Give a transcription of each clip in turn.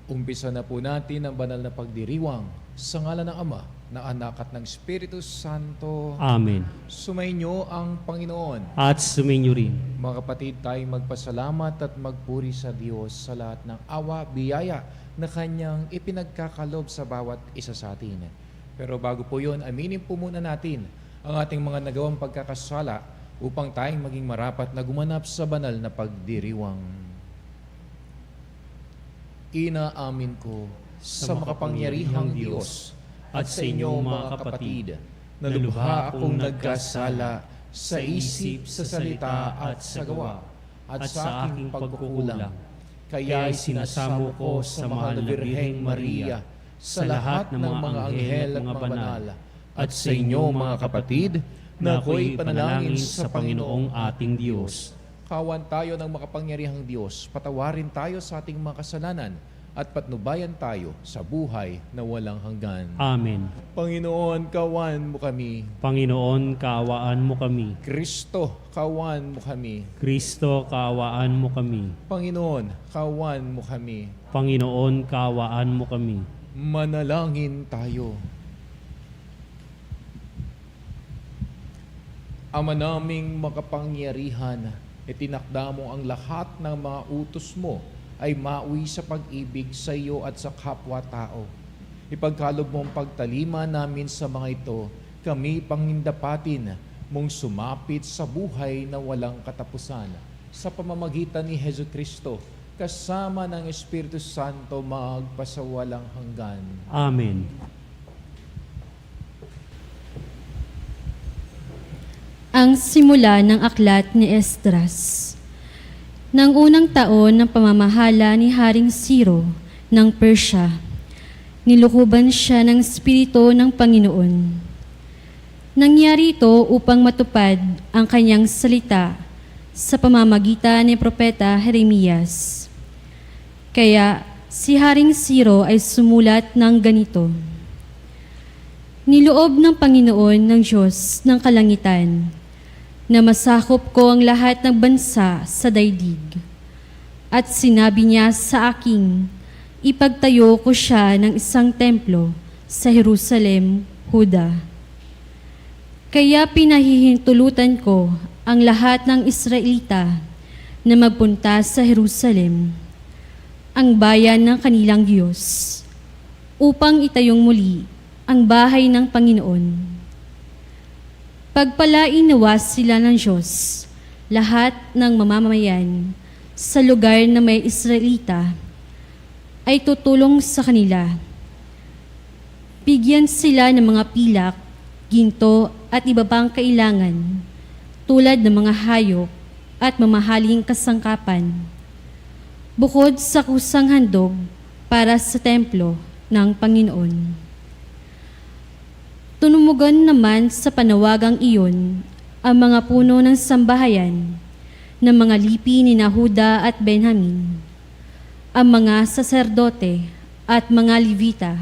Umpisa na po natin ang banal na pagdiriwang sa ngalan ng Ama, ng Anak at ng Espiritu Santo. Amen. Sumainyo ang Panginoon. At sumainyo rin. Mga kapatid, tayong magpasalamat at magpuri sa Diyos sa lahat ng awa, biyaya na Kanyang ipinagkakalob sa bawat isa sa atin. Pero bago po yun, aminin po muna natin ang ating mga nagawang pagkakasala upang tayong maging marapat na gumanap sa banal na pagdiriwang. Inaamin ko sa makapangyarihang Diyos at sa inyong mga kapatid na lubha akong nagkasala sa isip, sa salita at sa gawa at sa aking pagkukulang. Kaya sinasamo ko sa mahal na Birheng Maria, sa lahat ng mga anghel at mga banal, at sa inyo mga kapatid na ako'y panalangin sa Panginoong ating Diyos. Kawan tayo ng makapangyarihang Diyos, patawarin tayo sa ating mga kasalanan at patnubayan tayo sa buhay na walang hanggan. Amen. Panginoon, kawan mo kami. Panginoon, kaawaan mo kami. Kristo, kawan mo kami. Kristo, kaawaan mo kami. Panginoon, kawan mo kami. Panginoon, kaawaan mo kami. Manalangin tayo. Ama naming makapangyarihan, itinakda mo ang lahat ng mga utos mo ay mauwi sa pag-ibig sa iyo at sa kapwa-tao. Ipagkalob mo ang pagtalima namin sa mga ito, kami pangindapatin mong sumapit sa buhay na walang katapusan. Sa pamamagitan ni Jesucristo, kasama ng Espiritu Santo magpasawalang hanggan. Amen. Ang simula ng aklat ni Esdras. Nang unang taon ng pamamahala ni Haring Ciro ng Persya, nilukuban siya ng Espiritu ng Panginoon. Nangyari ito upang matupad ang kanyang salita sa pamamagitan ni Propeta Jeremias. Kaya si Haring Ciro ay sumulat ng ganito: Niloob ng Panginoon ng Diyos ng kalangitan na masakop ko ang lahat ng bansa sa daigdig. At sinabi niya sa aking, ipagtayo ko siya ng isang templo sa Jerusalem, Huda. Kaya pinahihintulutan ko ang lahat ng Israelita na magpunta sa Jerusalem, ang bayan ng kanilang Diyos, upang itayong muli ang bahay ng Panginoon. Pagpalain nawa sila ng Diyos, lahat ng mamamayan sa lugar na may Israelita ay tutulong sa kanila. Bigyan sila ng mga pilak, ginto at iba pang kailangan, tulad ng mga hayop at mamahaling kasangkapan, bukod sa kusang handog para sa templo ng Panginoon. Tunumugan naman sa panawagang iyon ang mga puno ng sambahayan ng mga lipi ni Huda at Benjamin, ang mga saserdote at mga Levita,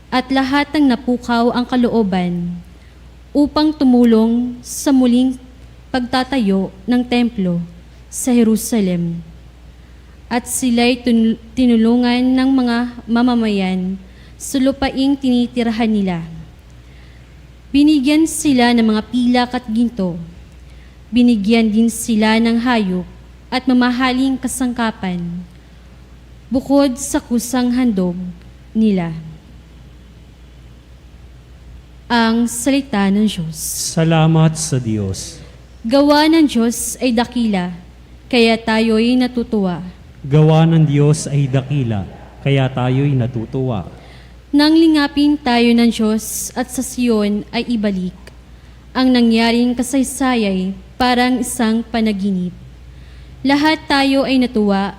at lahat ng napukaw ang kalooban upang tumulong sa muling pagtatayo ng templo sa Jerusalem. At sila'y tinulungan ng mga mamamayan sa lupaing tinitirahan nila. Binigyan sila ng mga pilak at ginto. Binigyan din sila ng hayop at mamahaling kasangkapan, bukod sa kusang handog nila. Ang salita ng Diyos. Salamat sa Diyos. Gawa ng Diyos ay dakila, kaya tayo'y natutuwa. Gawa ng Diyos ay dakila, kaya tayo'y natutuwa. Nang lingapin tayo ng Diyos at sa Siyon ay ibalik, ang nangyaring kasaysayay parang isang panaginip. Lahat tayo ay natuwa,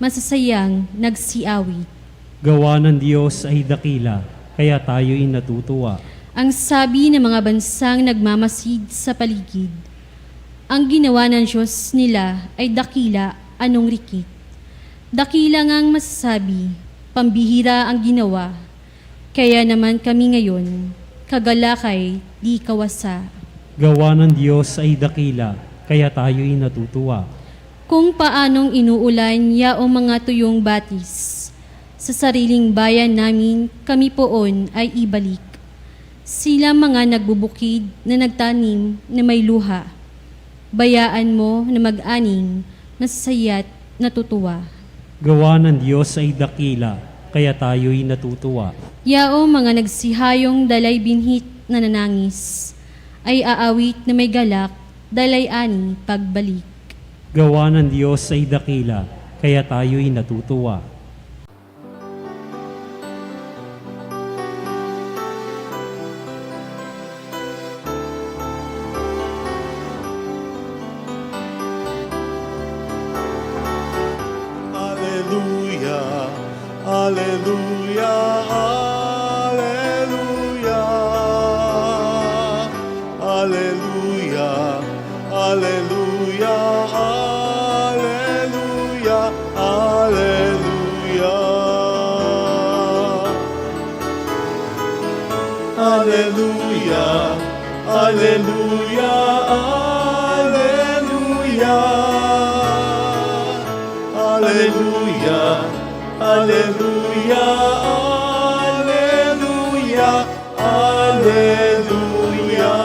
masasayang nagsiawit. Gawa ng Diyos ay dakila, kaya tayo'y natutuwa. Ang sabi ng mga bansang nagmamasid sa paligid, ang ginawa ng Diyos nila ay dakila, anong rikit. Dakila ngang masasabi, pambihira ang ginawa. Kaya naman kami ngayon, kagalakay, di kawasa. Gawa ng Diyos ay dakila, kaya tayo'y natutuwa. Kung paanong inuulan yaong mga tuyong batis, sa sariling bayan namin kami poon ay ibalik. Sila mga nagbubukid na nagtanim na may luha. Bayaan mo na mag-aning, nasasaya't natutuwa. Gawa ng Diyos ay dakila, kaya tayo'y natutuwa. Yao mga nagsihayong dalay binhit na nanangis, ay aawit na may galak, dalay ani pagbalik. Gawa ng Diyos ay dakila, kaya tayo'y natutuwa. Alleluia, alleluia, alleluia, alleluia, alleluia, alleluia, alleluia. Alleluia, alleluia, alleluia. Alleluia, alleluia, alleluia.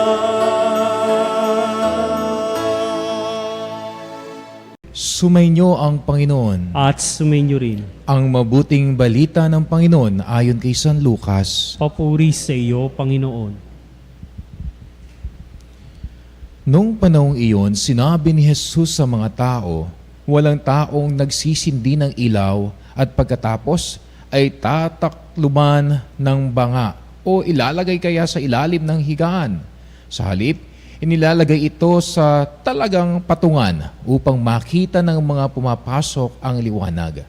Sumainyo ang Panginoon. At sumainyo rin. Ang mabuting balita ng Panginoon ayon kay San Lucas. Papuri sa iyo, Panginoon. Nung panahong iyon, sinabi ni Jesus sa mga tao, walang taong nagsisindi ng ilaw at pagkatapos ay tatakluban ng banga o ilalagay kaya sa ilalim ng higaan. Sa halip, inilalagay ito sa talagang patungan upang makita ng mga pumapasok ang liwanag.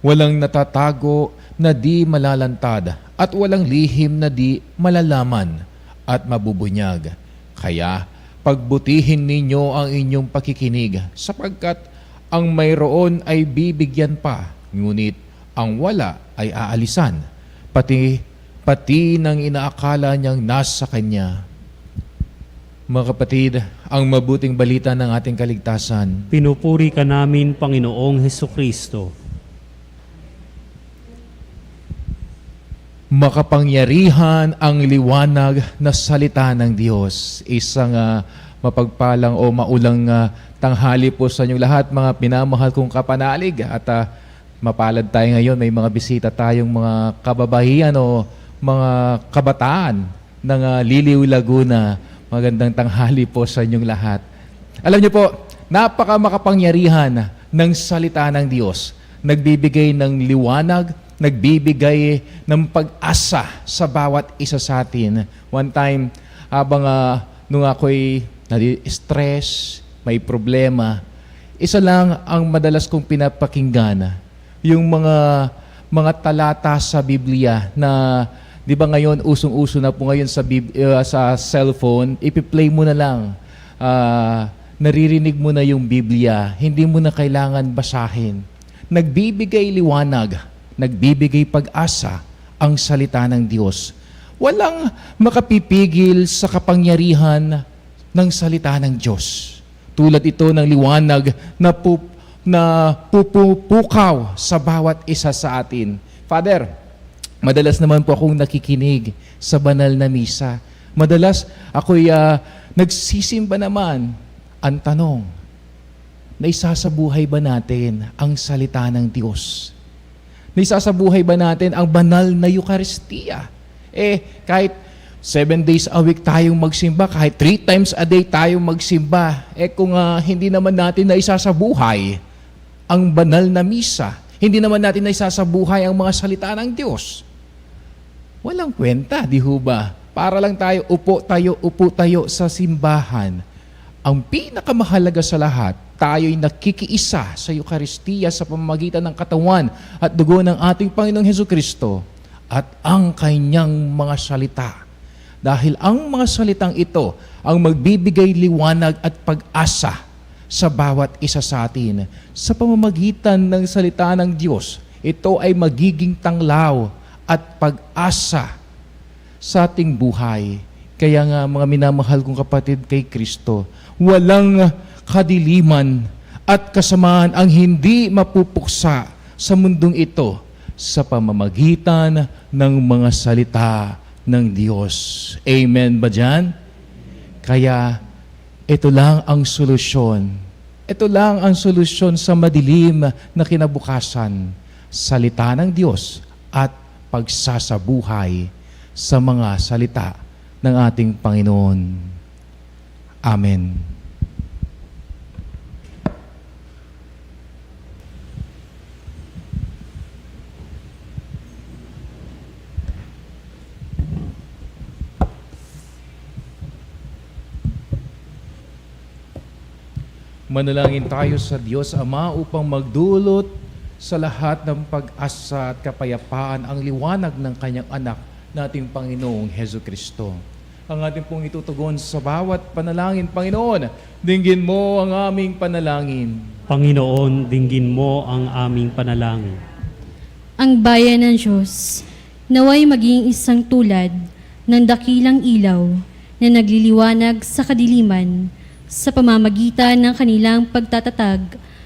Walang natatago na di malalantad at walang lihim na di malalaman at mabubunyag. Kaya pagbutihin ninyo ang inyong pakikinig sapagkat ang mayroon ay bibigyan pa, ngunit ang wala ay aalisan, pati ng inaakala niyang nasa kanya. Mga kapatid, ang mabuting balita ng ating kaligtasan. Pinupuri ka namin, Panginoong Hesukristo. Makapangyarihan ang liwanag na salita ng Diyos. Isang mapagpalang o maulang tanghali po sa inyong lahat, mga pinamahal kong kapanalig. At mapalad tayo ngayon, may mga bisita tayong mga kababayan o mga kabataan ng Liliw, Laguna. Magandang tanghali po sa inyong lahat. Alam niyo po, napaka makapangyarihan ng salita ng Diyos. Nagbibigay ng liwanag, nagbibigay ng pag-asa sa bawat isa sa atin. One time, habang nung ako'y nadi-stress, may problema, isa lang ang madalas kong pinapakinggan, yung mga talata sa Biblia na, di ba ngayon, usong-uso na po ngayon sa cellphone, ipi-play mo na lang, naririnig mo na yung Biblia, hindi mo na kailangan basahin. Nagbibigay liwanag, nagbibigay pag-asa ang salita ng Diyos. Walang makapipigil sa kapangyarihan ng salita ng Diyos. Tulad ito ng liwanag na pupupukaw sa bawat isa sa atin. Father, madalas naman po akong nakikinig sa banal na misa. Madalas ako'y nagsisimba naman. Ang tanong, naisasabuhay ba natin ang salita ng Diyos? Naisasabuhay ba natin ang banal na Eucharistia? Kahit 7 days a week tayong magsimba, kahit 3 times a day tayong magsimba, kung hindi naman natin naisasabuhay ang banal na misa, hindi naman natin naisasabuhay ang mga salita ng Diyos, walang kwenta, di ho ba? Para lang tayo, upo tayo sa simbahan. Ang pinakamahalaga sa lahat, tayo'y nakikiisa sa Eucharistia sa pamamagitan ng katawan at dugo ng ating Panginoong Hesukristo at ang kanyang mga salita. Dahil ang mga salitang ito ang magbibigay liwanag at pag-asa sa bawat isa sa atin. Sa pamamagitan ng salita ng Diyos, ito ay magiging tanglaw at pag-asa sa ating buhay. Kaya nga mga minamahal kong kapatid kay Kristo, walang kadiliman at kasamaan ang hindi mapupuksa sa mundong ito sa pamamagitan ng mga salita ng Diyos. Amen ba dyan? Kaya ito lang ang solusyon. Ito lang ang solusyon sa madilim na kinabukasan. Salita ng Diyos at pagsasabuhay sa mga salita ng ating Panginoon. Amen. Manalangin tayo sa Diyos Ama upang magdulot sa lahat ng pag-asa at kapayapaan ang liwanag ng Kanyang anak nating Panginoong Hesus Kristo. Ang ating pong itutugon sa bawat panalangin, Panginoon, dinggin mo ang aming panalangin. Panginoon, dinggin mo ang aming panalangin. Ang bayan ng Diyos, naway maging isang tulad ng dakilang ilaw na nagliliwanag sa kadiliman sa pamamagitan ng kanilang pagtatatag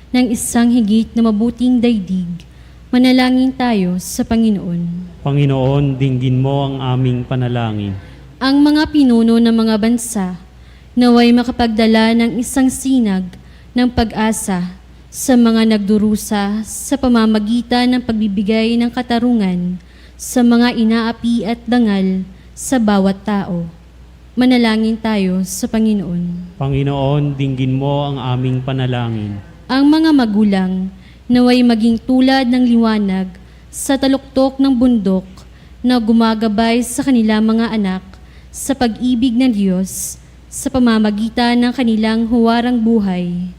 ng isang higit na mabuting daigdig. Manalangin tayo sa Panginoon. Panginoon, dinggin mo ang aming panalangin. Ang mga pinuno ng mga bansa naway makapagdala ng isang sinag ng pag-asa sa mga nagdurusa sa pamamagitan ng pagbibigay ng katarungan sa mga inaapi at dangal sa bawat tao. Manalangin tayo sa Panginoon. Panginoon, dinggin mo ang aming panalangin. Ang mga magulang naway maging tulad ng liwanag sa taluktok ng bundok na gumagabay sa kanilang mga anak sa pag-ibig ng Diyos sa pamamagitan ng kanilang huwarang buhay.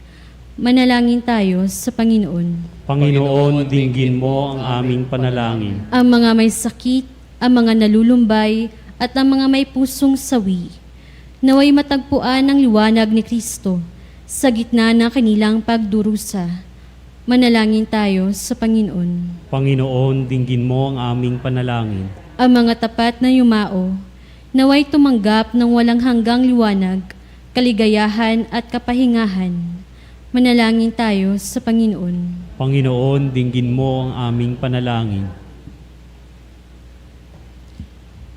Manalangin tayo sa Panginoon. Panginoon, dinggin mo ang aming panalangin. Ang mga may sakit, ang mga nalulumbay, at ang mga may pusong sawi, naway matagpuan ng liwanag ni Kristo sa gitna ng kanilang pagdurusa. Manalangin tayo sa Panginoon. Panginoon, dinggin mo ang aming panalangin. Ang mga tapat na yumao, naway tumanggap ng walang hanggang liwanag, kaligayahan at kapahingahan. Manalangin tayo sa Panginoon. Panginoon, dinggin mo ang aming panalangin.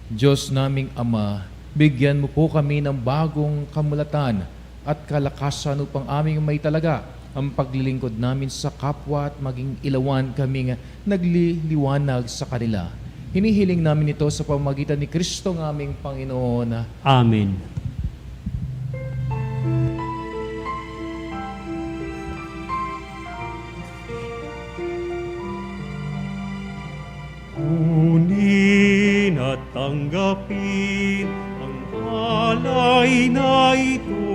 Diyos naming Ama, bigyan mo po kami ng bagong kamulatan at kalakasan upang aming may talaga ang paglilingkod namin sa kapwa at maging ilawan kaming nagliliwanag sa kanila. Hinihiling namin ito sa pamamagitan ni Kristo ng aming Panginoon. Amen. Kunin at tanggapin ang alay na ito,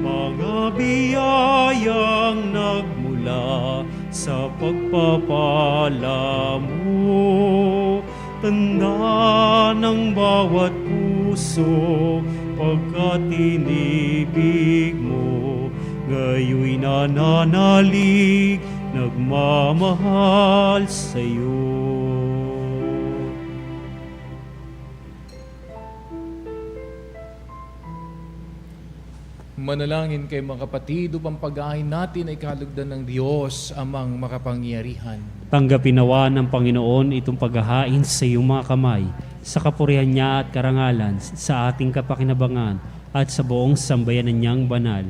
mga biyayang nagmula sa pagpapala mo. Tanda ng bawat puso pagkat inibig mo, ngayoy nananalig, nagmamahal sa'yo. Manalangin kayo mga kapatid upang pag-ahin natin ay kalugdan ng Diyos amang makapangyarihan. Tanggapin nawa ng Panginoon itong paghahain sa iyong mga kamay, sa kapurihan niya at karangalan, sa ating kapakinabangan at sa buong sambayanan niyang banal.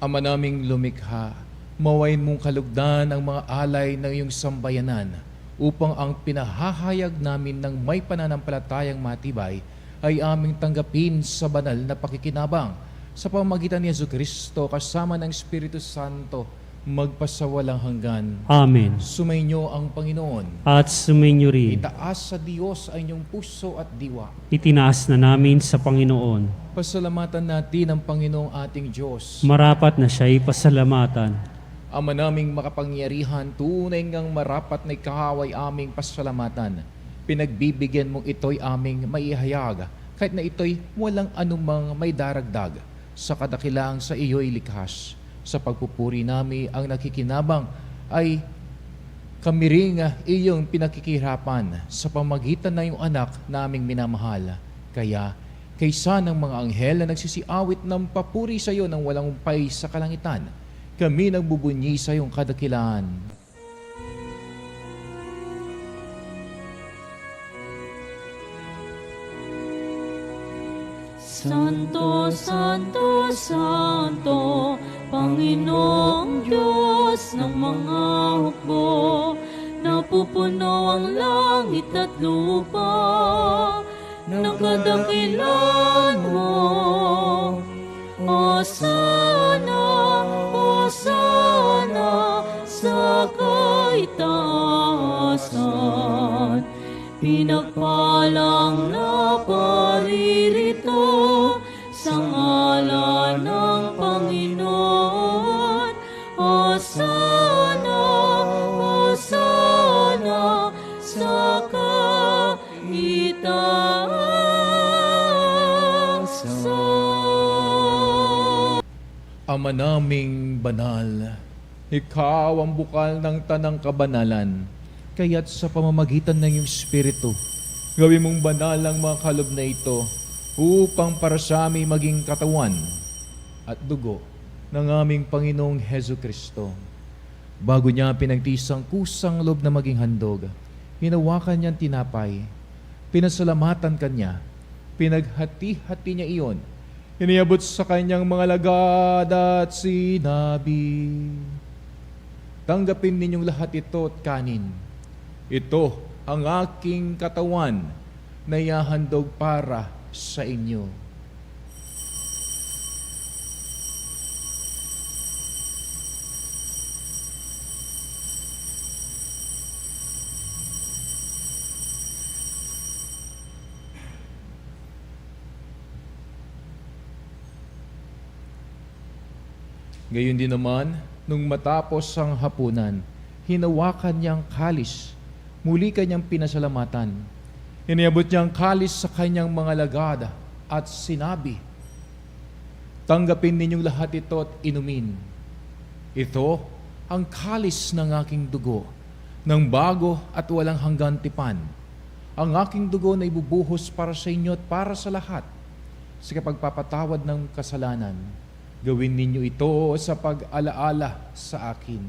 Ama naming lumikha, mawain mong kalugdan ang mga alay ng iyong sambayanan upang ang pinahahayag namin ng may pananampalatayang matibay ay aming tanggapin sa banal na pakikinabang sa pamamagitan ni Jesucristo kasama ng Espiritu Santo magpasawalang hanggan. Amen. Sumainyo ang Panginoon. At sumainyo rin. Itaas sa Diyos ay inyong puso at diwa. Itinaas na namin sa Panginoon. Pasalamatan natin ang Panginoong ating Diyos. Marapat na siya'y pasalamatan. Ama naming makapangyarihan, tunay ngang marapat na ikaw ay aming pasalamatan. Pinagbibigyan mong ito'y aming maihayag, kahit na ito'y walang anumang may daragdag sa kadakilaang sa iyo'y likhas. Sa pagpupuri namin ang nakikinabang ay kami ring iyong pinakikihirapan sa pamagitan na iyong anak naming minamahal. Kaya, kaysa ng mga anghel na nagsisiawit ng papuri sa iyo ng walang umpay sa kalangitan, kami nagbubunyi sa iyong kadakilaan. Santo, Santo, Santo, Panginoong Diyos ng mga hukbo, napupuno ang langit at lupa ng kadakilan mo. Hosana, Hosana sa kaitaasan. Pinagpalang na paririto sa ngalan ng Panginoon. Hosana, Hosana sa kaitaasan. Ama naming banal, Ikaw ang bukal ng tanang kabanalan, kaya't sa pamamagitan ng iyong Espiritu, gawin mong banal ang mga kalob na ito upang para sa amin maging katawan at dugo ng aming Panginoong Heso Kristo. Bago niya pinagtisang kusang loob na maging handog, hinawakan niyang tinapay, pinasalamatan kanya, pinaghati-hati niya iyon, iniabot sa kanyang mga lagad at sinabi, tanggapin ninyong lahat ito at kanin. Ito ang aking katawan na ihahandog para sa inyo. Gayon din naman, nung matapos ang hapunan, hinawakan niyang kalis, muli kanyang pinasalamatan. Iniabot niyang kalis sa kanyang mga lagada at sinabi, tanggapin ninyong lahat ito at inumin. Ito ang kalis ng aking dugo, ng bago at walang hanggan tipan. Ang aking dugo na ibubuhos para sa inyo at para sa lahat, sa kapagpapatawad ng kasalanan. Gawin ninyo ito sa pag-alaala sa akin.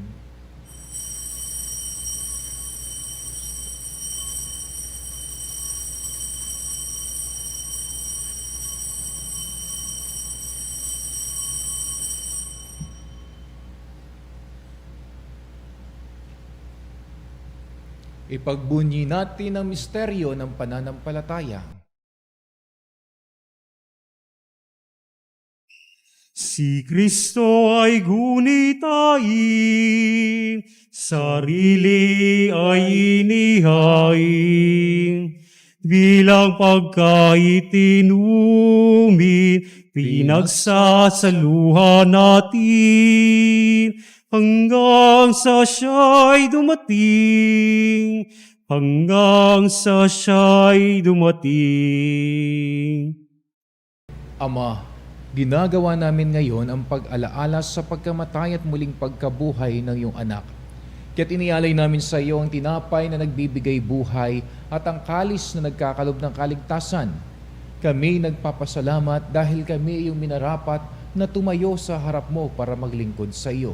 Ipagbunyi natin ang misteryo ng pananampalataya. Si Kristo ay gunitain, sarili ay inihain. Bilang pagkaitinumin, pinagsasaluhan natin, hanggang sa siya'y dumating, hanggang sa siya'y dumating. Ama, ginagawa namin ngayon ang pag-alaala sa pagkamatay at muling pagkabuhay ng iyong anak. Kaya't inialay namin sa iyo ang tinapay na nagbibigay buhay at ang kalis na nagkakalob ng kaligtasan. Kami nagpapasalamat dahil kami iyong minarapat na tumayo sa harap mo para maglingkod sa iyo.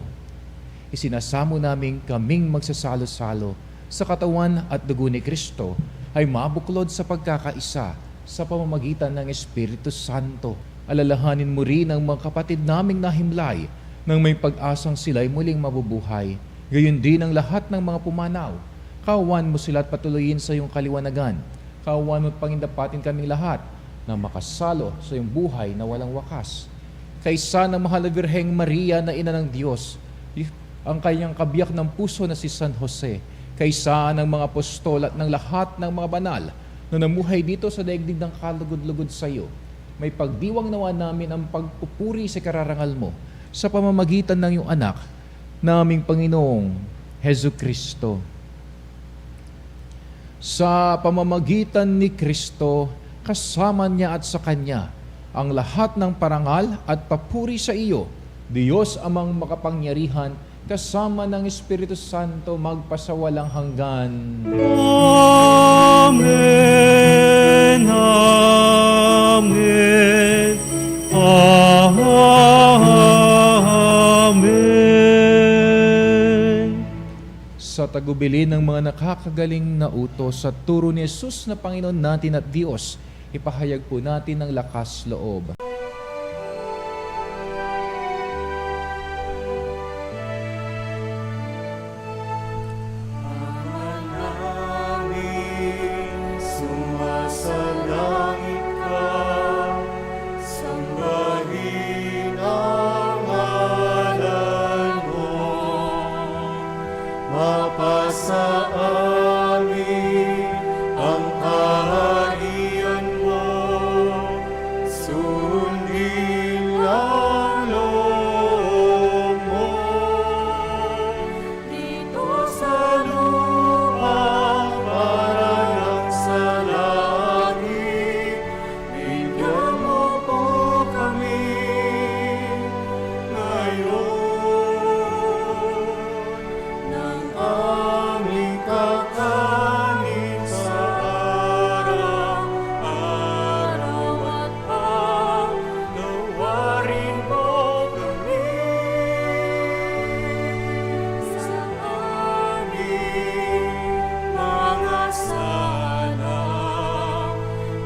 Isinasamo namin kaming magsasalo-salo sa katawan at dugo ni Kristo ay mabuklod sa pagkakaisa sa pamamagitan ng Espiritu Santo. Alalahanin mo rin ang mga kapatid naming nahimlay nang may pag-asang sila'y muling mabubuhay. Gayon din ang lahat ng mga pumanaw. Kawan mo sila at patuloyin sa iyong kaliwanagan. Kawan mo at pangindapatin kaming lahat na makasalo sa iyong buhay na walang wakas. Kaysa ng mahal na Birheng Maria na ina ng Diyos, ang kanyang kabiyak ng puso na si San Jose, kaysa ng mga apostol at ng lahat ng mga banal na namuhay dito sa daigdig ng kalugod-lugod sa iyo, may pagdiwang nawa namin ang pagpupuri sa kararangal mo sa pamamagitan ng iyong anak, naming Panginoong Heso Kristo. Sa pamamagitan ni Kristo, kasama niya at sa Kanya, ang lahat ng parangal at papuri sa iyo, Diyos amang makapangyarihan, kasama ng Espiritu Santo magpasawalang hanggan. Amen. Amen. Amen. Sa tagubilin ng mga nakakagaling na utos sa turo ni Jesus na Panginoon natin at Diyos, ipahayag po natin ng lakas loob. Namin sumasalangit ka, sambahin ang ngalan mo, mapasa amin ang kaharian mo, sundin ang loob mo. Dito sa lupa, parang sa langit, bigyan mo po kami ngayon ng aming kakanin sa araw-araw at paglawarin mo kami sa aming mga sala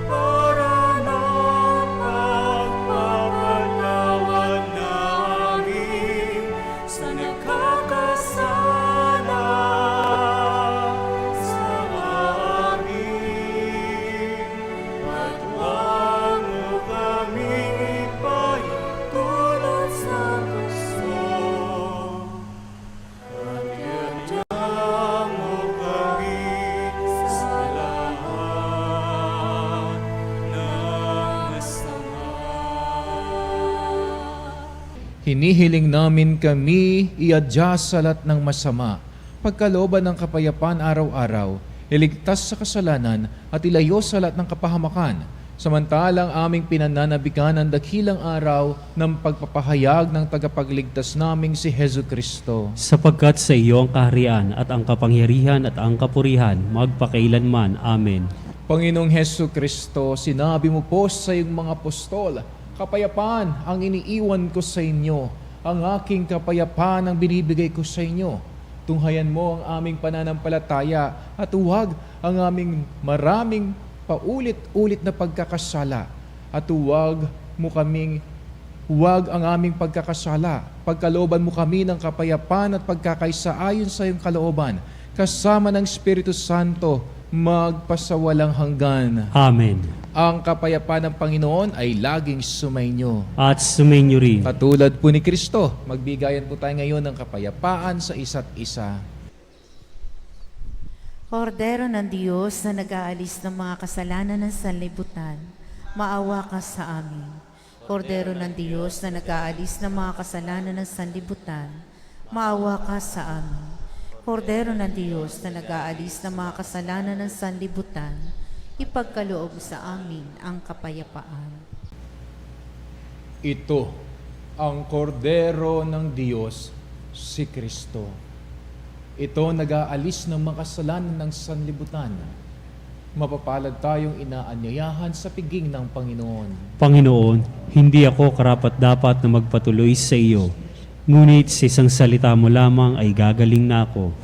para na pagpapatawad namin sa nakakasala sa amin, at huwag mo kaming ipahintulot sa gusto, at yadya mo kami sa lahat ng masama. Hinihiling namin kami iadya sa lahat ng masama, pagkalooban ng kapayapaan araw-araw, iligtas sa kasalanan at ilayo sa lahat ng kapahamakan, samantalang aming pinananabikan ang dakilang araw ng pagpapahayag ng tagapagligtas naming si Hesu Kristo. Sapagkat sa iyo ang kaharian at ang kapangyarihan at ang kapurihan magpakailanman. Amen. Panginoong Hesu Kristo, sinabi mo po sa iyong mga apostol, kapayapaan ang iniiwan ko sa inyo, ang aking kapayapaan ang binibigay ko sa inyo. Tunghayan mo ang aming pananampalataya at huwag ang aming maraming paulit-ulit na pagkakasala, at huwag ang aming pagkakasala. Pagkalooban mo kami ng kapayapaan at pagkakaisa ayon sa iyong kalooban, kasama ng Espiritu Santo, magpasawalang hanggan. Amen. Ang kapayapaan ng Panginoon ay laging sumainyo. At sumainyo rin. Katulad po ni Kristo, magbigayan po tayo ngayon ng kapayapaan sa isa't isa. Kordero ng Diyos na nag-aalis ng mga kasalanan ng sanlibutan, maawa ka sa amin. Kordero ng Diyos na nag-aalis ng mga kasalanan ng sanlibutan, maawa ka sa amin. Kordero ng Diyos na nag-aalis ng mga kasalanan ng sanlibutan, ipagkaloob sa amin ang kapayapaan. Ito ang kordero ng Diyos, si Kristo. Ito nag-aalis ng mga kasalanan ng sanlibutan. Mapapalad tayong inaanyayahan sa piging ng Panginoon. Panginoon, hindi ako karapat-dapat na magpatuloy sa iyo. Ngunit sa isang salita mo lamang ay gagaling na ako.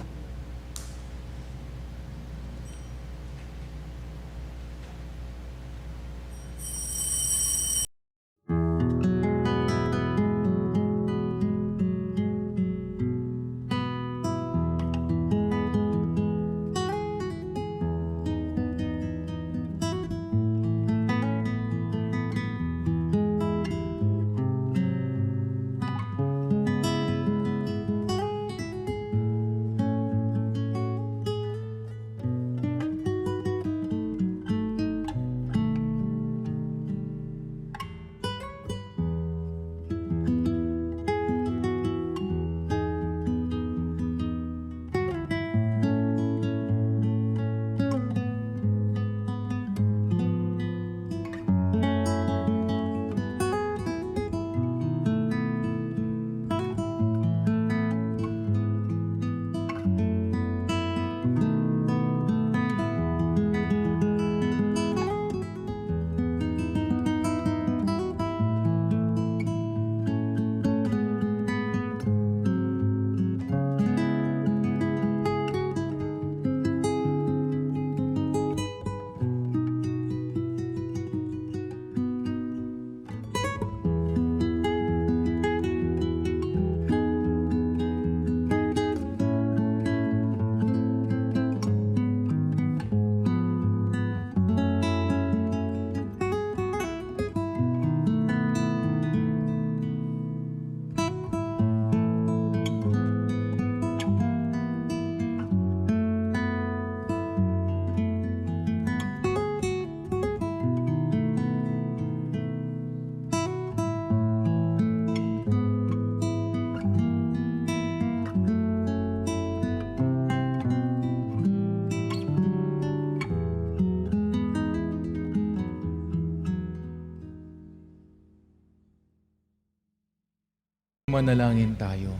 Manalangin tayo.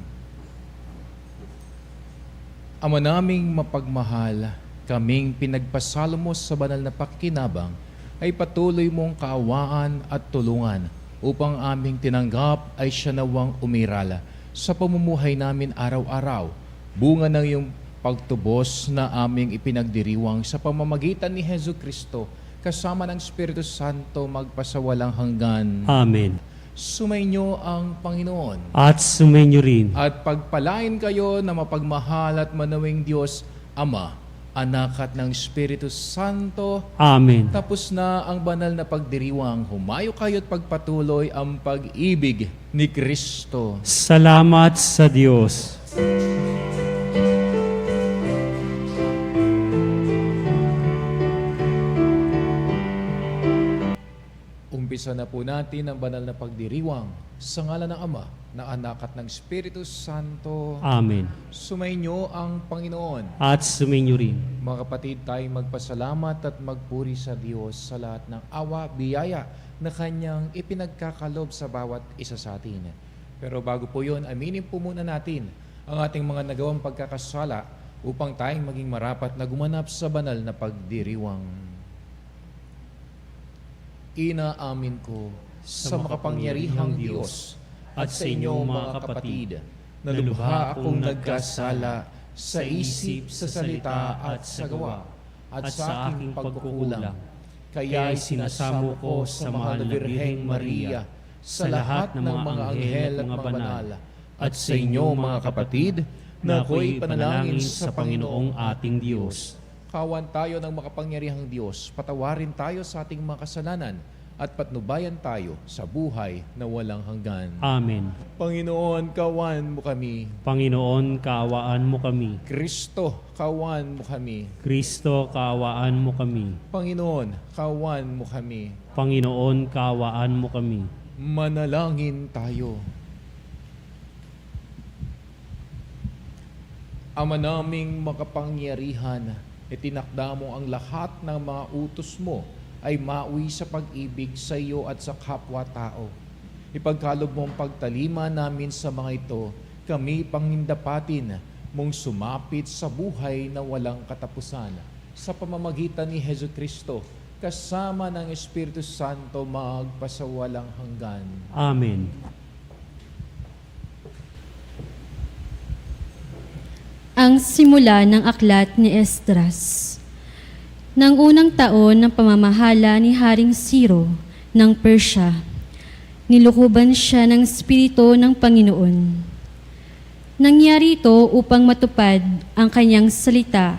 Ama naming mapagmahal, kaming pinagpasalo mo sa banal na pakikinabang, ay patuloy mong kaawaan at tulungan upang aming tinanggap ay siya nawang umirala sa pamumuhay namin araw-araw, bunga ng iyong pagtubos na aming ipinagdiriwang sa pamamagitan ni Hesus Kristo, kasama ng Espiritu Santo magpasawalang hanggan. Amen. Sumainyo ang Panginoon. At sumainyo rin. At pagpalain kayo na mapagmahal at manawing Diyos, Ama, Anak at ng Espiritu Santo. Amen. Tapos na ang banal na pagdiriwang, humayo kayo at pagpatuloy ang pag-ibig ni Kristo. Salamat sa Diyos. Umpisa na po natin ang banal na pagdiriwang sa ngalan ng Ama, ng Anak at ng Espiritu Santo. Amen. Sumainyo ang Panginoon. At sumainyo rin. Mga kapatid, tayong magpasalamat at magpuri sa Diyos sa lahat ng awa, biyaya na Kanyang ipinagkakalob sa bawat isa sa atin. Pero bago po yun, aminin po muna natin ang ating mga nagawang pagkakasala upang tayong maging marapat na gumanap sa banal na pagdiriwang. Inaamin ko sa makapangyarihang Diyos at sa inyong mga kapatid na lubha akong nagkasala sa isip, sa salita at sa gawa at sa aking pagkukulang. Kaya sinasamo ko sa mahal na Birheng Maria, sa lahat ng mga anghel at mga banal, at sa inyo mga kapatid, na ako'y panalangin sa Panginoong ating Diyos. Kawan tayo ng makapangyarihang Diyos, patawarin tayo sa ating mga kasalanan, at patnubayan tayo sa buhay na walang hanggan. Amen. Panginoon, kawan mo kami. Panginoon, kaawaan mo kami. Kristo, kawan mo kami. Kristo, kaawaan mo kami. Panginoon, kawan mo kami. Panginoon, kaawaan mo kami. Manalangin tayo. Ama naming makapangyarihan, itinakda mo ang lahat ng mga utos mo ay mauwi sa pag-ibig sa iyo at sa kapwa-tao. Ipagkaloob mo ang pagtalima namin sa mga ito, kami pangindapatin mong sumapit sa buhay na walang katapusan. Sa pamamagitan ni Hesus Kristo, kasama ng Espiritu Santo magpasawalang hanggan. Amen. Ang simula ng aklat ni Esdras. Nang unang taon ng pamamahala ni Haring Ciro ng Persya, nilukuban siya ng Espiritu ng Panginoon. Nangyari ito upang matupad ang kanyang salita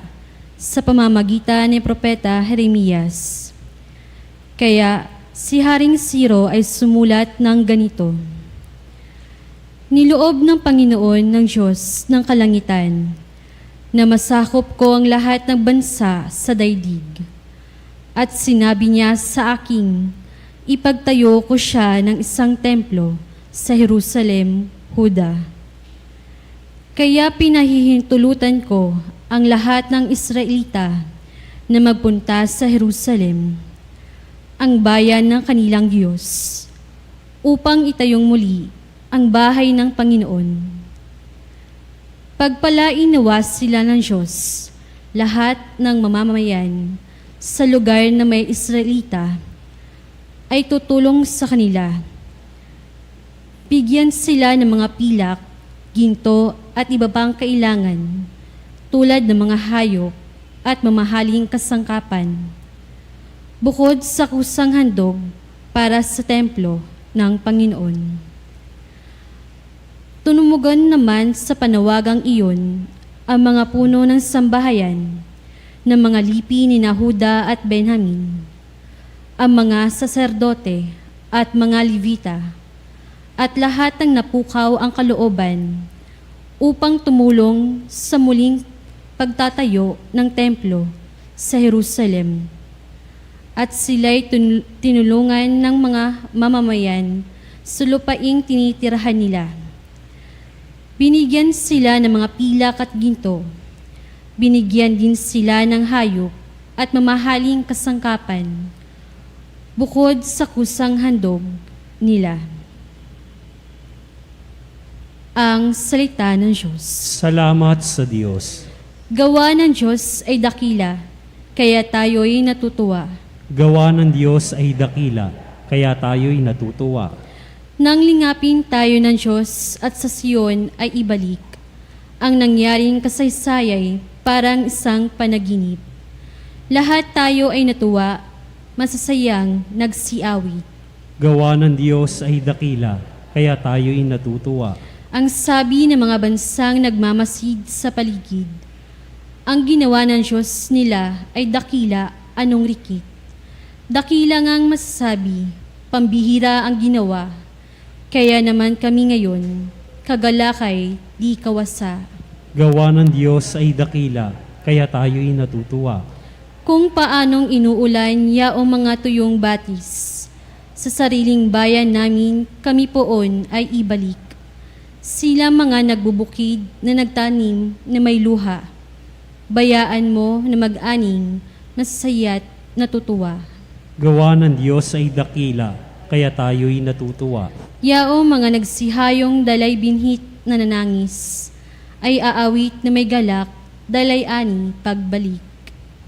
sa pamamagitan ni Propeta Jeremias. Kaya si Haring Ciro ay sumulat ng ganito: Niloob ng Panginoon ng Diyos ng kalangitan na masakop ko ang lahat ng bansa sa daigdig. At sinabi niya sa aking, ipagtayo ko siya ng isang templo sa Jerusalem, Huda. Kaya pinahihintulutan ko ang lahat ng Israelita na magpunta sa Jerusalem, ang bayan ng kanilang Diyos, upang itayong muli ang bahay ng Panginoon. Pagpalain nawa sila ng Diyos, lahat ng mamamayan sa lugar na may Israelita ay tutulong sa kanila. Bigyan sila ng mga pilak, ginto at iba pang kailangan, tulad ng mga hayop at mamahaling kasangkapan, bukod sa kusang handog para sa templo ng Panginoon. Tunumugan naman sa panawagang iyon ang mga puno ng sambahayan ng mga lipi ni Huda at Benjamin, ang mga saserdote at mga Levita, at lahat ng napukaw ang kalooban upang tumulong sa muling pagtatayo ng templo sa Jerusalem. At sila'y tinulungan ng mga mamamayan sa lupaing tinitirahan nila. Binigyan sila ng mga pilak at ginto. Binigyan din sila ng hayop at mamahaling kasangkapan, bukod sa kusang handog nila. Ang salita ng Diyos. Salamat sa Diyos. Gawa ng Diyos ay dakila, kaya tayo'y natutuwa. Gawa ng Diyos ay dakila, kaya tayo'y natutuwa. Nang lingapin tayo ng Diyos at sa Siyon ay ibalik. Ang nangyaring kasaysayay parang isang panaginip. Lahat tayo ay natuwa, masasayang nagsiawit. Gawa ng Diyos ay dakila, kaya tayo'y natutuwa. Ang sabi ng mga bansang nagmamasid sa paligid. Ang ginawa ng Diyos nila ay dakila, anong rikit. Dakila ngang masasabi, pambihira ang ginawa. Kaya naman kami ngayon, kagalakay di kawasa. Gawa ng Diyos ay dakila, kaya tayo'y natutuwa. Kung paanong inuulan yaong mga tuyong batis, sa sariling bayan namin kami poon ay ibalik. Sila mga nagbubukid na nagtanim na may luha. Bayaan mo na mag-aning, masasaya't natutuwa. Gawa ng Diyos ay dakila, kaya tayo'y natutuwa. Yaong mga nagsihayong dalay binhit na nanangis, ay aawit na may galak, dalay ani pagbalik.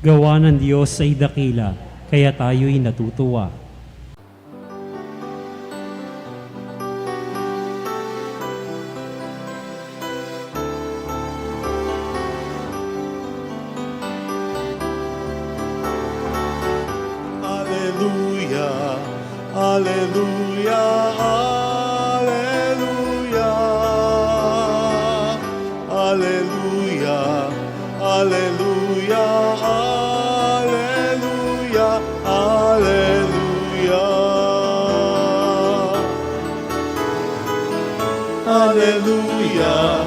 Gawa ng Diyos ay dakila, kaya tayo'y natutuwa. Hallelujah, hallelujah, hallelujah, hallelujah, hallelujah, hallelujah, hallelujah. Hallelujah,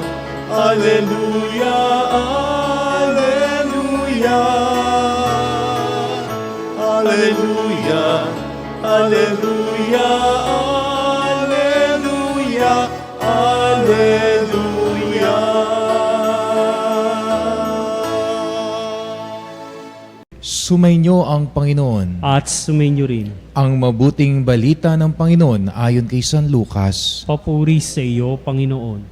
hallelujah, hallelujah. Hallelujah, hallelujah, hallelujah, hallelujah. Sumainyo ang Panginoon. At sumainyo rin. Ang mabuting balita ng Panginoon ayon kay San Lucas. Papuri sa iyo, Panginoon.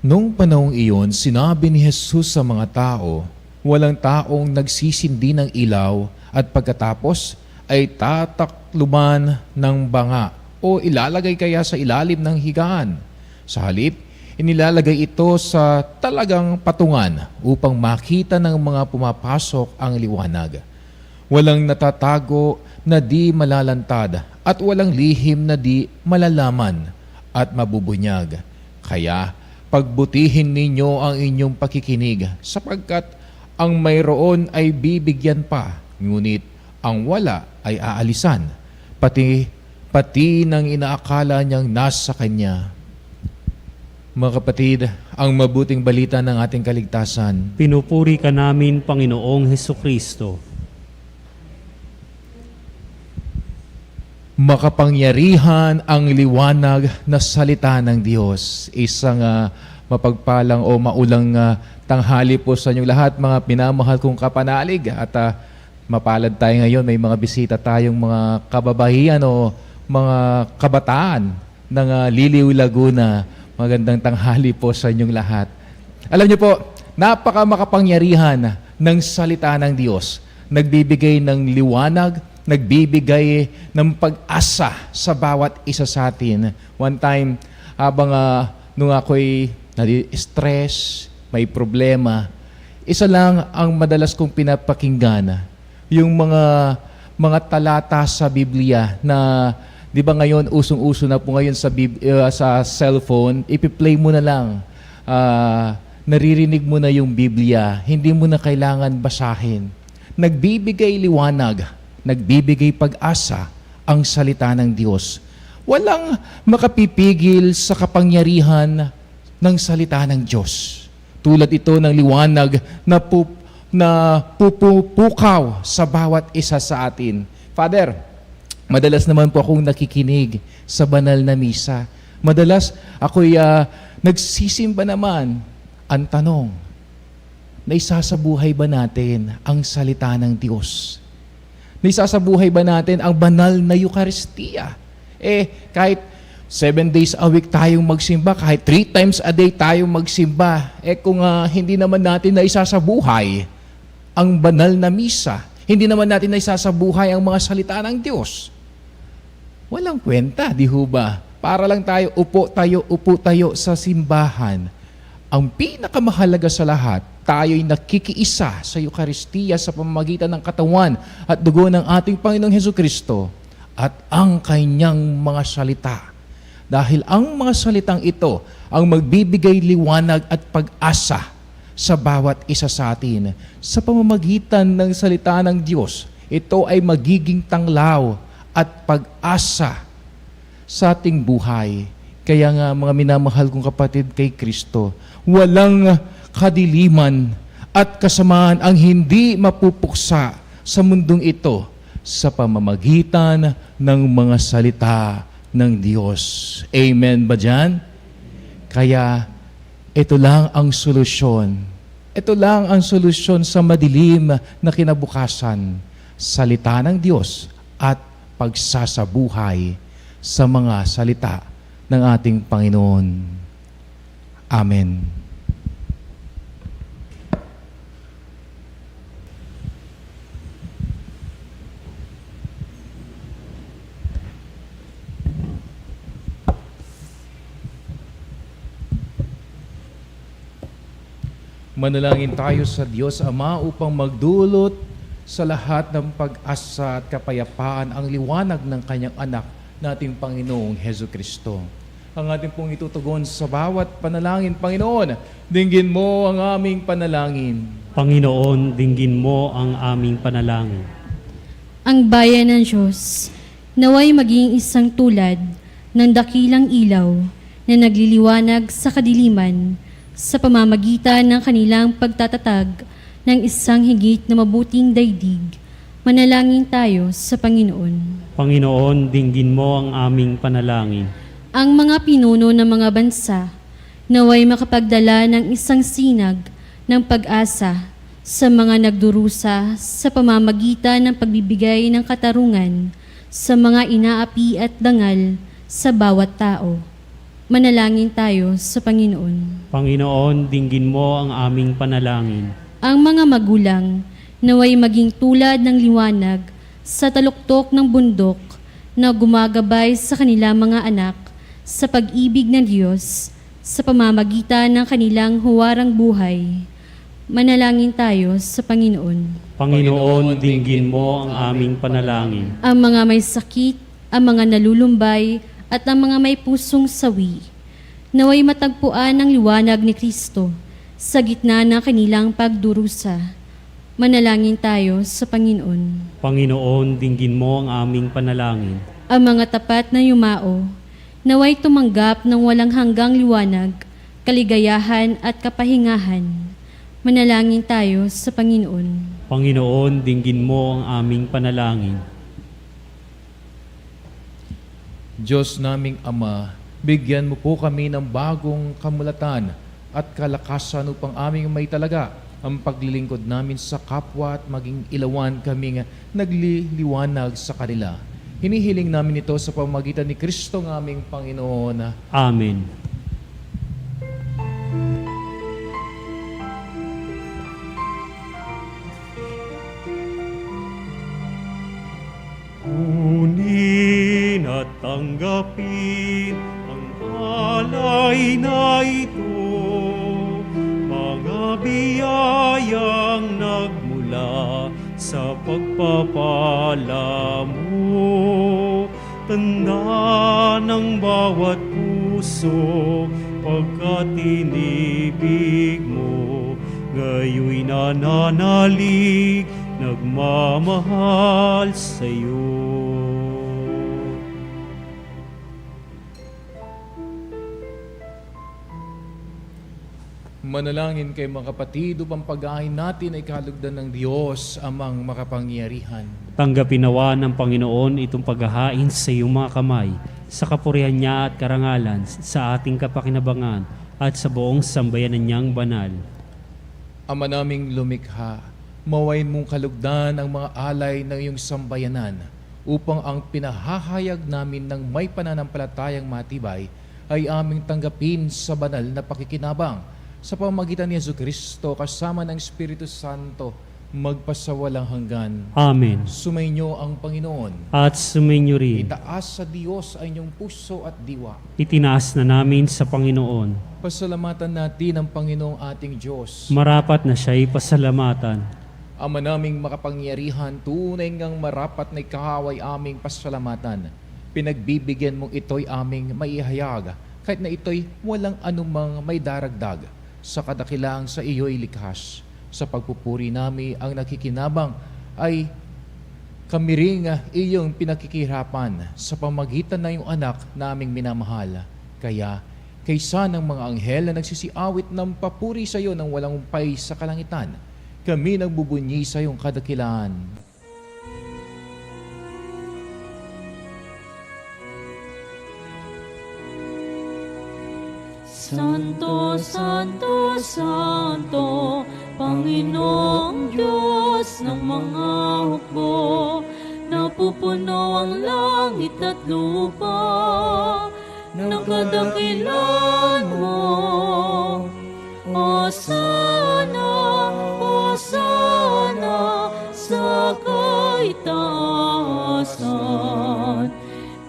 Nung panahong iyon, sinabi ni Jesus sa mga tao, walang taong nagsisindi ng ilaw at pagkatapos ay tatakluban ng banga o ilalagay kaya sa ilalim ng higaan. Sa halip, inilalagay ito sa talagang patungan upang makita ng mga pumapasok ang liwanag. Walang natatago na di malalantad at walang lihim na di malalaman at mabubunyag. Kaya pagbutihin ninyo ang inyong pakikinig sapagkat ang mayroon ay bibigyan pa, ngunit ang wala ay aalisan, pati ng inaakala niyang nasa kanya. Mga kapatid, ang mabuting balita ng ating kaligtasan, Pinupuri ka namin, Panginoong Hesukristo. makapangyarihan ang liwanag na salita ng Diyos. Isang mapagpalang o maulang tanghali po sa inyong lahat, mga pinamahal kong kapanalig. At mapalad tayo ngayon, may mga bisita tayong mga kababayan o mga kabataan ng Liliw, Laguna. Magandang tanghali po sa inyong lahat. Alam niyo po, makapangyarihan ng salita ng Diyos. Nagbibigay ng liwanag, nagbibigay ng pag-asa sa bawat isa sa atin. One time, habang nung ako'y nadi-stress, may problema, isa lang ang madalas kong pinapakinggan, yung mga talata sa Biblia na, di ba ngayon, usong-uso na po ngayon sa cellphone, ipi-play mo na lang, naririnig mo na yung Biblia, hindi mo na kailangan basahin. Nagbibigay liwanag, nagbibigay pag-asa ang salita ng Diyos. Walang makapipigil sa kapangyarihan ng salita ng Diyos. Tulad ito ng liwanag na pupupukaw sa bawat isa sa atin. Father, madalas naman po akong nakikinig sa banal na misa. Madalas ako'y nagsisimba naman. Ang tanong, naisasabuhay ba natin ang salita ng Diyos? Naisasabuhay ba natin ang banal na Eucharistia? Kahit 7 days a week tayong magsimba, kahit 3 times a day tayong magsimba. Kung hindi naman natin na isasabuhay ang banal na misa, hindi naman natin na isasabuhay ang mga salita ng Diyos, walang kwenta, di ho ba? Para lang tayo, upo tayo sa simbahan. Ang pinakamahalaga sa lahat, tayo'y nakikiisa sa Eucharistia sa pamamagitan ng katawan at dugo ng ating Panginoong Hesukristo at ang kanyang mga salita. Dahil ang mga salitang ito ang magbibigay liwanag at pag-asa sa bawat isa sa atin. Sa pamamagitan ng salita ng Diyos, ito ay magiging tanglaw at pag-asa sa ating buhay. Kaya nga mga minamahal kong kapatid kay Kristo, walang kadiliman at kasamaan ang hindi mapupuksa sa mundong ito sa pamamagitan ng mga salita ng Diyos. Amen ba dyan? Kaya ito lang ang solusyon. Ito lang ang solusyon sa madilim na kinabukasan. Salita ng Diyos at pagsasabuhay sa mga salita ng ating Panginoon. Amen. Manalangin tayo sa Diyos Ama upang magdulot sa lahat ng pag-asa at kapayapaan ang liwanag ng Kanyang anak nating Panginoong Hesukristo. Ang ating pong itutugon sa bawat panalangin, Panginoon, dinggin mo ang aming panalangin. Panginoon, dinggin mo ang aming panalangin. Ang bayan ng Diyos, naway maging isang tulad ng dakilang ilaw na nagliliwanag sa kadiliman sa pamamagitan ng kanilang pagtatatag ng isang higit na mabuting daigdig. Manalangin tayo sa Panginoon. Panginoon, dinggin mo ang aming panalangin. Ang mga pinuno ng mga bansa naway makapagdala ng isang sinag ng pag-asa sa mga nagdurusa sa pamamagitan ng pagbibigay ng katarungan sa mga inaapi at dangal sa bawat tao. Manalangin tayo sa Panginoon. Panginoon, dinggin mo ang aming panalangin. Ang mga magulang naway maging tulad ng liwanag sa taluktok ng bundok na gumagabay sa kanilang mga anak sa pag-ibig ng Diyos sa pamamagitan ng kanilang huwarang buhay. Manalangin tayo sa Panginoon. Panginoon, dinggin mo ang aming panalangin. Ang mga may sakit, ang mga nalulumbay, at ang mga may pusong sawi, naway matagpuan ng liwanag ni Kristo sa gitna ng kanilang pagdurusa. Manalangin tayo sa Panginoon. Panginoon, dinggin mo ang aming panalangin. Ang mga tapat na yumao, naway tumanggap ng walang hanggang liwanag, kaligayahan at kapahingahan. Manalangin tayo sa Panginoon. Panginoon, dinggin mo ang aming panalangin. Diyos naming Ama, bigyan mo po kami ng bagong kamulatan at kalakasan upang aming may talaga ang paglilingkod namin sa kapwa at maging ilawan kaming nagliliwanag sa kanila. Hinihiling namin ito sa pamamagitan ni Kristo ng aming Panginoon. Amen. Kunin at tanggapin ang alay na ito, mga biyayang nagmula sa pagpapala mo. Tanda ng bawat puso pagkat inibig mo, ngayoy nananalig, nagmamahal sa'yo. Manalangin kay mga kapatid upang pag-ahin natin ay kalugdan ng Diyos amang makapangyarihan. Tanggapin nawa ng Panginoon itong paghahain sa iyong mga kamay, sa kapurihan niya at karangalan, sa ating kapakinabangan at sa buong sambayanan niyang banal. Ama naming lumikha, mawain mong kalugdan ang mga alay ng iyong sambayanan upang ang pinahahayag namin ng may pananampalatayang matibay ay aming tanggapin sa banal na pakikinabang sa pamamagitan ni Jesucristo kasama ng Espiritu Santo magpasawalang hanggan. Amen. Sumainyo ang Panginoon. At sumainyo rin. Itaas sa Diyos ang inyong puso at diwa. Itinaas na namin sa Panginoon. Pasalamatan natin ang Panginoong ating Diyos. Marapat na siya'y pasalamatan. Ama naming makapangyarihan, tunay ngang marapat na ikaw ay aming pasalamatan. Pinagbibigyan mong ito'y aming maihayag, kahit na ito'y walang anumang may daragdag sa kadakilaang sa iyo'y likhas. Sa pagpupuri namin ang nakikinabang ay kami ring iyong pinakikihirapan sa pamagitan na iyong anak naming minamahal. Kaya, kaysa ng mga anghel na nagsisiawit ng papuri sa iyo ng walang umpay sa kalangitan, kami nagbubunyi sa iyong kadakilaan. Santo, Santo, Santo, Panginoong Diyos ng mga hukbo, napupuno ang langit at lupa ng kadakilan mo. Hosana, Hosana sa kaitaasan,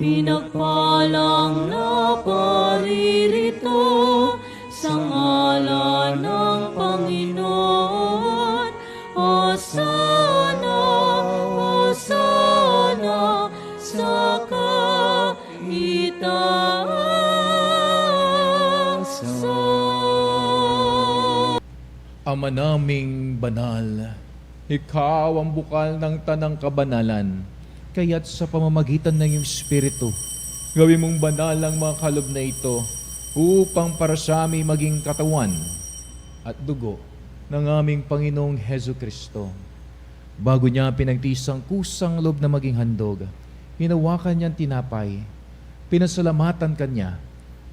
pinagpalang na paririto sa ngalan ng Panginoon. Hosana, Hosana sa kaitaasan. Ama naming banal, ikaw ang bukal ng tanang kabanalan, kaya't sa pamamagitan ng iyong Espiritu, gawin mong banal ang mga kalob na ito upang para sa amin maging katawan at dugo ng aming Panginoong Hezo Kristo. Bago niya pinagtisang kusang loob na maging handog, hinawakan niyang tinapay, pinasalamatan kanya,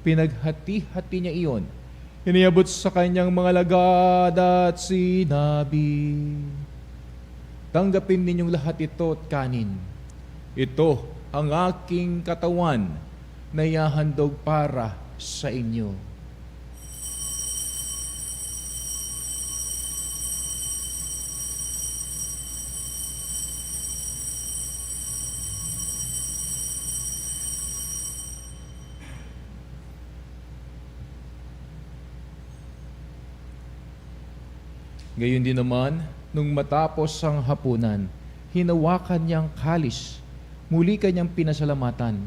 pinaghati-hati niya iyon, iniabot sa kanyang mga lagad at sinabi, tanggapin ninyong lahat ito at kanin. Ito ang aking katawan na ihahandog para sa inyo. Gayon din naman, nung matapos ang hapunan, hinawakan niyang kalis, muli kanyang pinasalamatan.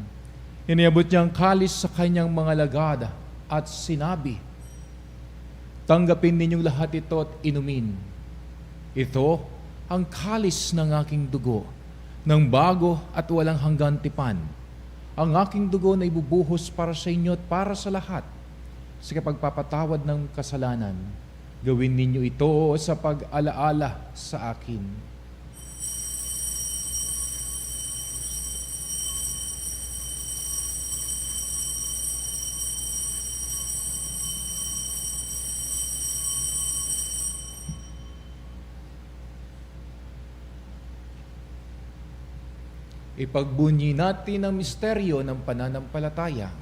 Iniabot niyang kalis sa kanyang mga lagad at sinabi, tanggapin ninyong lahat ito at inumin. Ito ang kalis ng aking dugo, ng bago at walang hanggan tipan. Ang aking dugo na ibubuhos para sa inyo at para sa lahat sa kapagpapatawad ng kasalanan. Gawin ninyo ito sa pag-alaala sa akin. Ipagbunyi natin ang misteryo ng pananampalataya.